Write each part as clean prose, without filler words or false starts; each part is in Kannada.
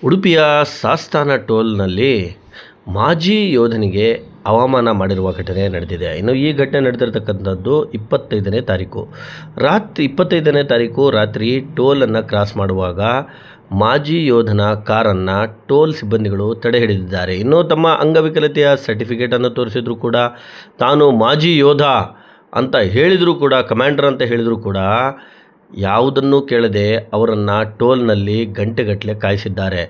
ಉಡುಪಿಯ ಸಾಸ್ತಾನ ಟೋಲ್ನಲ್ಲಿ ಮಾಜಿ ಯೋಧನಿಗೆ ಅವಮಾನ ಮಾಡಿರುವ ಘಟನೆ ನಡೆದಿದೆ. ಇನ್ನು ಈ ಘಟನೆ ನಡೆದಿರತಕ್ಕಂಥದ್ದು 25ನೇ ತಾರೀಕು ರಾತ್ರಿ ಟೋಲನ್ನು ಕ್ರಾಸ್ ಮಾಡುವಾಗ ಮಾಜಿ ಯೋಧನ ಕಾರನ್ನು ಟೋಲ್ ಸಿಬ್ಬಂದಿಗಳು ತಡೆ ಹಿಡಿದಿದ್ದಾರೆ. ಇನ್ನು ತಮ್ಮ ಅಂಗವಿಕಲತೆಯ ಸರ್ಟಿಫಿಕೇಟನ್ನು ತೋರಿಸಿದ್ರು ಕೂಡ, ತಾನು ಮಾಜಿ ಯೋಧ ಅಂತ ಹೇಳಿದರೂ ಕೂಡ, ಕಮಾಂಡರ್ ಅಂತ ಹೇಳಿದರೂ ಕೂಡ ಯಾವುದನ್ನು ಕೇಳದೆ ಅವರನ್ನು ಟೋಲ್ನಲ್ಲಿ ಗಂಟೆಗಟ್ಟಲೆ ಕಾಯಿಸಿದ್ದಾರೆ.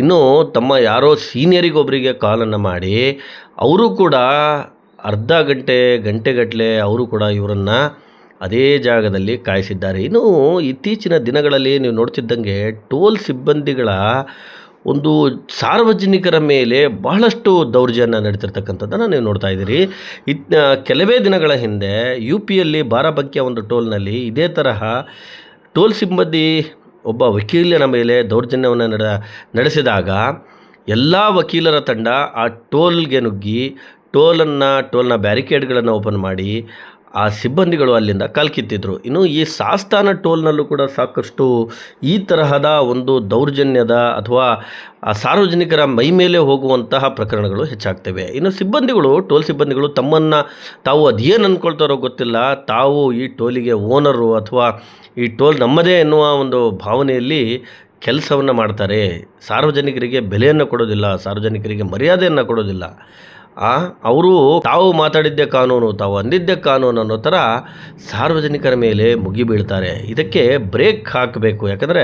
ಇನ್ನು ತಮ್ಮ ಯಾರೋ ಸೀನಿಯರಿಗೊಬ್ಬರಿಗೆ ಕಾಲನ್ನು ಮಾಡಿ ಅವರು ಕೂಡ ಅರ್ಧ ಗಂಟೆಗಟ್ಟಲೆ ಅವರು ಕೂಡ ಇವರನ್ನು ಅದೇ ಜಾಗದಲ್ಲಿ ಕಾಯಿಸಿದ್ದಾರೆ. ಇನ್ನು ಇತ್ತೀಚಿನ ದಿನಗಳಲ್ಲಿ ನೀವು ನೋಡ್ತಿದ್ದಂಗೆ ಟೋಲ್ ಸಿಬ್ಬಂದಿಗಳ ಒಂದು ಸಾರ್ವಜನಿಕರ ಮೇಲೆ ಬಹಳಷ್ಟು ದೌರ್ಜನ್ಯ ನಡೀತಿರ್ತಕ್ಕಂಥದ್ದನ್ನು ನೀವು ನೋಡ್ತಾ ಇದ್ದೀರಿ. ಕೆಲವೇ ದಿನಗಳ ಹಿಂದೆ UPಯಲ್ಲಿ ಬಾರಾಬಂಕಿಯ ಒಂದು ಟೋಲ್ನಲ್ಲಿ ಇದೇ ತರಹ ಟೋಲ್ ಸಿಬ್ಬಂದಿ ಒಬ್ಬ ವಕೀಲನ ಮೇಲೆ ದೌರ್ಜನ್ಯವನ್ನು ನಡೆಸಿದಾಗ ಎಲ್ಲ ವಕೀಲರ ತಂಡ ಆ ಟೋಲ್ಗೆ ನುಗ್ಗಿ ಟೋಲ್ನ ಬ್ಯಾರಿಕೇಡ್ಗಳನ್ನು ಓಪನ್ ಮಾಡಿ ಆ ಸಿಬ್ಬಂದಿಗಳು ಅಲ್ಲಿಂದ ಕಾಲ್ಕಿತ್ತಿದ್ರು. ಇನ್ನು ಈ ಸಾಸ್ತಾನ ಟೋಲ್ನಲ್ಲೂ ಕೂಡ ಸಾಕಷ್ಟು ಈ ತರಹದ ಒಂದು ದೌರ್ಜನ್ಯದ ಅಥವಾ ಸಾರ್ವಜನಿಕರ ಮೈ ಮೇಲೆ ಹೋಗುವಂತಹ ಪ್ರಕರಣಗಳು ಹೆಚ್ಚಾಗ್ತವೆ. ಇನ್ನು ಟೋಲ್ ಸಿಬ್ಬಂದಿಗಳು ತಮ್ಮನ್ನು ತಾವು ಅದೇನು ಅಂದ್ಕೊಳ್ತಾರೋ ಗೊತ್ತಿಲ್ಲ, ತಾವು ಈ ಟೋಲಿಗೆ ಓನರು ಅಥವಾ ಈ ಟೋಲ್ ನಮ್ಮದೇ ಎನ್ನುವ ಒಂದು ಭಾವನೆಯಲ್ಲಿ ಕೆಲಸವನ್ನು ಮಾಡ್ತಾರೆ. ಸಾರ್ವಜನಿಕರಿಗೆ ಬೆಲೆಯನ್ನು ಕೊಡೋದಿಲ್ಲ, ಸಾರ್ವಜನಿಕರಿಗೆ ಮರ್ಯಾದೆಯನ್ನು ಕೊಡೋದಿಲ್ಲ. ಅವರು ತಾವು ಮಾತಾಡಿದ್ದೇ ಕಾನೂನು, ತಾವು ಅಂದಿದ್ದೇ ಕಾನೂನು ಅನ್ನೋ ಥರ ಸಾರ್ವಜನಿಕರ ಮೇಲೆ ಮುಗಿಬೀಳ್ತಾರೆ. ಇದಕ್ಕೆ ಬ್ರೇಕ್ ಹಾಕಬೇಕು. ಯಾಕಂದರೆ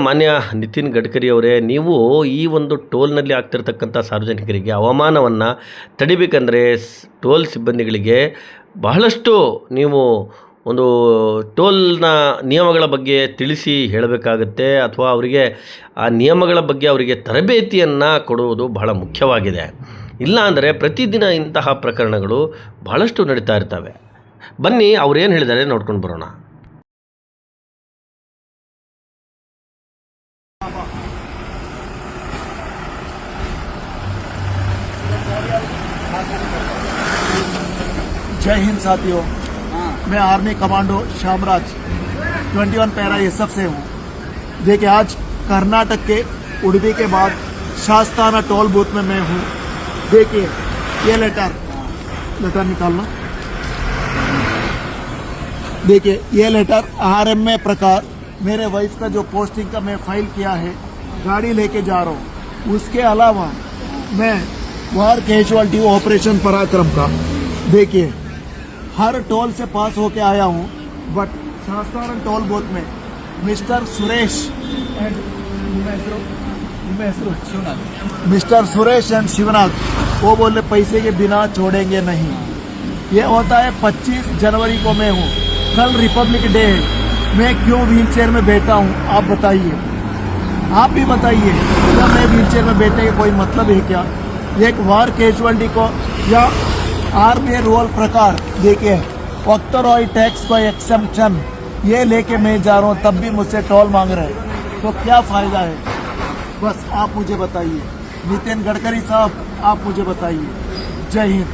ಮಾನ್ಯ ನಿತಿನ್ ಗಡ್ಕರಿ ಅವರೇ, ನೀವು ಈ ಒಂದು ಟೋಲ್ನಲ್ಲಿ ಆಗ್ತಿರ್ತಕ್ಕಂಥ ಸಾರ್ವಜನಿಕರಿಗೆ ಅವಮಾನವನ್ನು ತಡಿಬೇಕಂದ್ರೆ ಟೋಲ್ ಸಿಬ್ಬಂದಿಗಳಿಗೆ ಬಹಳಷ್ಟು ನೀವು ಒಂದು ಟೋಲ್ನ ನಿಯಮಗಳ ಬಗ್ಗೆ ತಿಳಿಸಿ ಹೇಳಬೇಕಾಗತ್ತೆ, ಅಥವಾ ಅವರಿಗೆ ಆ ನಿಯಮಗಳ ಬಗ್ಗೆ ಅವರಿಗೆ ತರಬೇತಿಯನ್ನು ಕೊಡುವುದು ಬಹಳ ಮುಖ್ಯವಾಗಿದೆ. ಇಲ್ಲ ಅಂದರೆ ಪ್ರತಿದಿನ ಇಂತಹ ಪ್ರಕರಣಗಳು ಬಹಳಷ್ಟು ನಡೀತಾ ಇರ್ತವೆ. ಬನ್ನಿ ಅವ್ರೇನು ಹೇಳಿದ್ದಾರೆ ನೋಡ್ಕೊಂಡು ಬರೋಣ. जय हिंद साथियों, मैं army commando Shyamraj 21 para SF से हूँ। देखिए, आज कर्नाटक के उडुपी के बाद शास्ताना टोल बूथ में मैं हूँ। देखिए, ये लेटर निकालना। देखिए, ये लेटर RMA प्रकार मेरे वाइफ का जो पोस्टिंग का मैं फाइल किया है, गाड़ी लेके जा रहा हूँ। उसके अलावा मैं वार कैजुअलिटी ऑपरेशन पराक्रम का देखिए हर टोल से पास होके आया हूँ, बट शास्ताना टोल बूथ में मिस्टर सुरेश एंड शिवनाथ वो बोले पैसे के बिना छोड़ेंगे नहीं। ये होता है 25 जनवरी को मैं हूँ, कल रिपब्लिक डे है, मैं क्यों व्हील चेयर में बैठा हूँ? आप बताइए, आप भी बताइए, क्या मैं व्हील चेयर में बैठने का कोई मतलब है क्या? एक वार कैजुअलिटी को या आर्मी रूल प्रकार देखिए ऑक्ट्रॉय टैक्स का एक्सेम्पशन ये लेके मैं जा रहा हूँ, तब भी मुझसे टोल मांग रहे हैं, तो क्या फायदा है? बस आप मुझे बताइए, नितिन गडकरी साहब आप मुझे बताइए। जय हिंद।